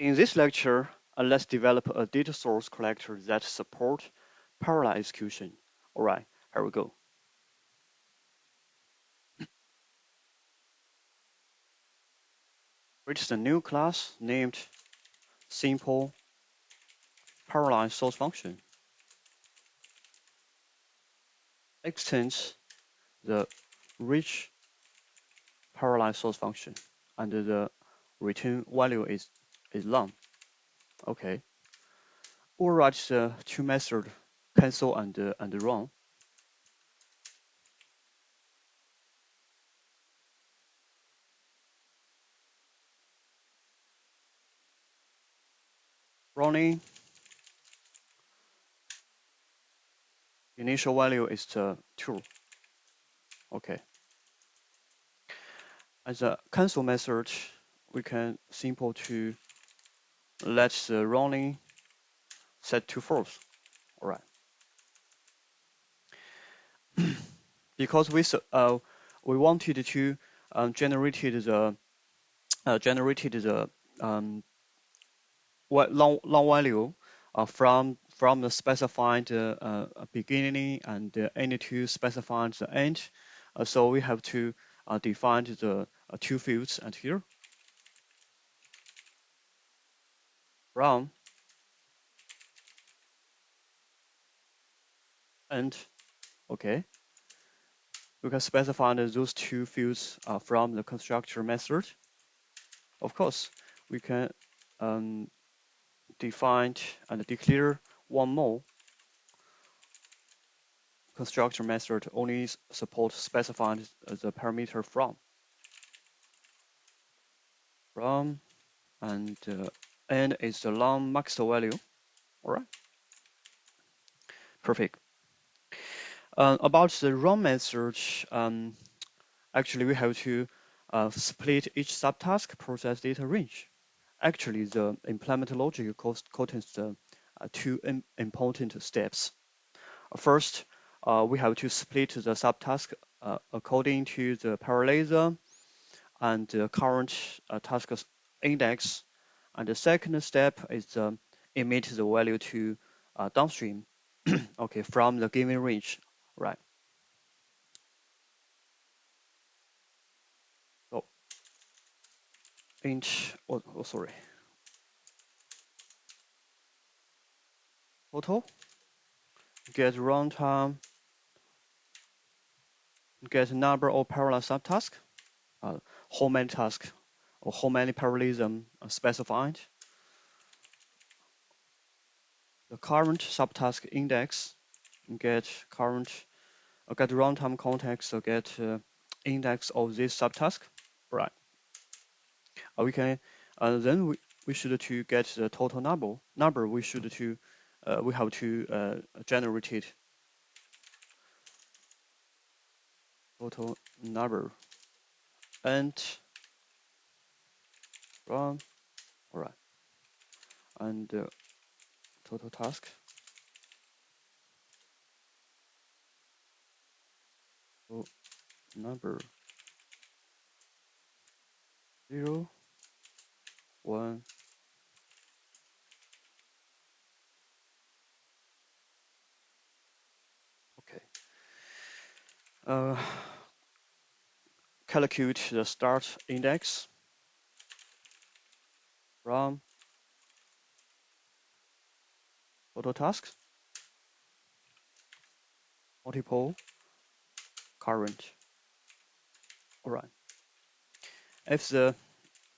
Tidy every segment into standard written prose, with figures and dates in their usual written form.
In this lecture, let's develop a data source collector that supports parallel execution. All right, here we go. Create a new class named simple parallel source function. Extends the rich parallel source function, and the return value is long. Okay. Override the two methods cancel and run. Running initial value is the 2. Okay. As a cancel method, we can simple to let the running set to false. All right. Because we wanted to generated the long value from the specified beginning and any to specified the end. So we have to define the two fields and here. Run and okay. We can specify those two fields from the constructor method. Of course, we can define and declare one more constructor method only support specified the parameter from and n is the long max value. All right, perfect. About the run method, actually we have to split each subtask process data range. Actually, the implement logic contains the two important steps. First, we have to split the subtask according to the parallelism and the current task index. And the second step is emit the value to downstream, okay, from the given range, right? So, sorry. Total, get runtime, get number of parallel subtasks, how many tasks or how many parallelism specified. The current subtask index, get runtime context, so get index of this subtask, right? We can then we should to get the total number we should to we have to generate it. Total number and run, all right, and total task. So number 0, 1. Okay. Calculate the start index from total tasks, multiple current. All right. If the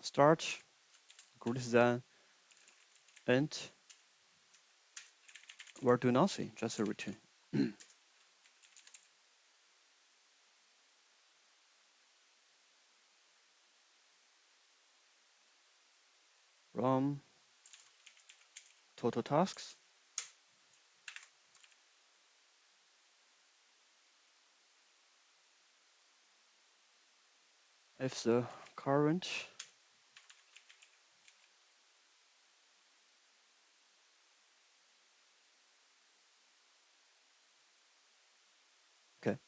start greater than end, we'll do nothing, just a return. From total tasks. If the current okay.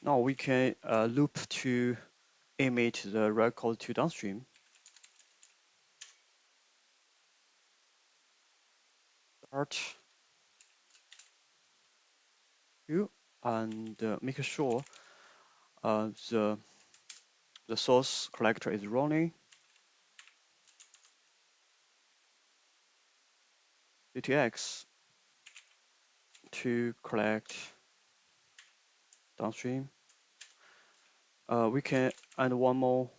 Now we can loop to emit the record to downstream. start view and make sure the source collector is running. DTX to collect downstream. We can add one more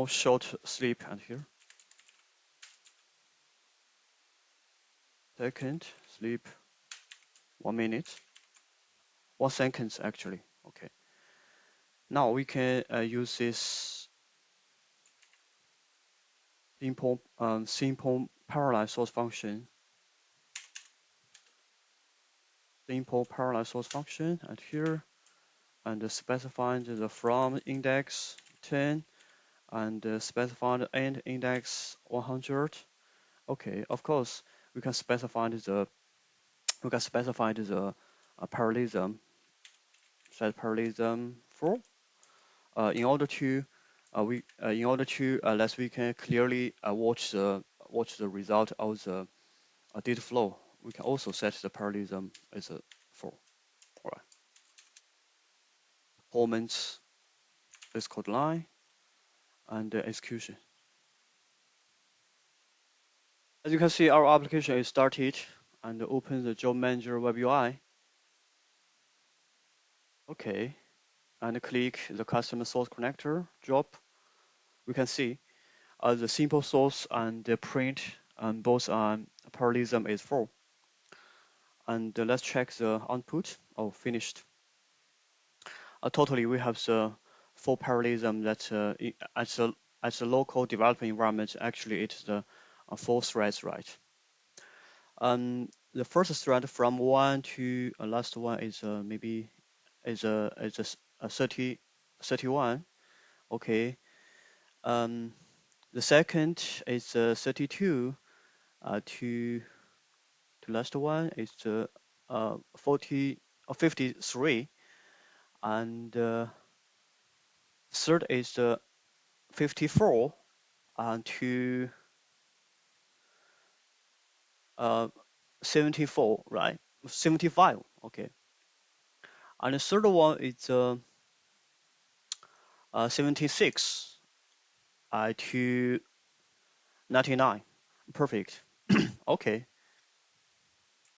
short sleep and here. Second sleep 1 minute, 1 second actually. Okay. Now we can use this simple parallel source function. Simple parallel source function and here, and specify the from index 10 and specify the end index 100. Okay, of course we can specify the parallelism, set parallelism 4. In order to we can clearly watch the result of the data flow, we can also set the parallelism as a 4. All right. Performance is code line and execution. As you can see, our application is started and open the job manager web UI. Okay, and click the customer source connector job. We can see the simple source and the print and both parallelism is 4. And let's check the output. Oh, finished. Totally, we have the 4 parallelism that at the local development environment, actually it's the 4 threads, right? The first thread from 1 to last one is maybe is a 31. Okay. The second is 32 to last one is 40 or 53, and third is 54 to 74, right? 75, okay. And the third one is 76 to 99. Perfect. Okay.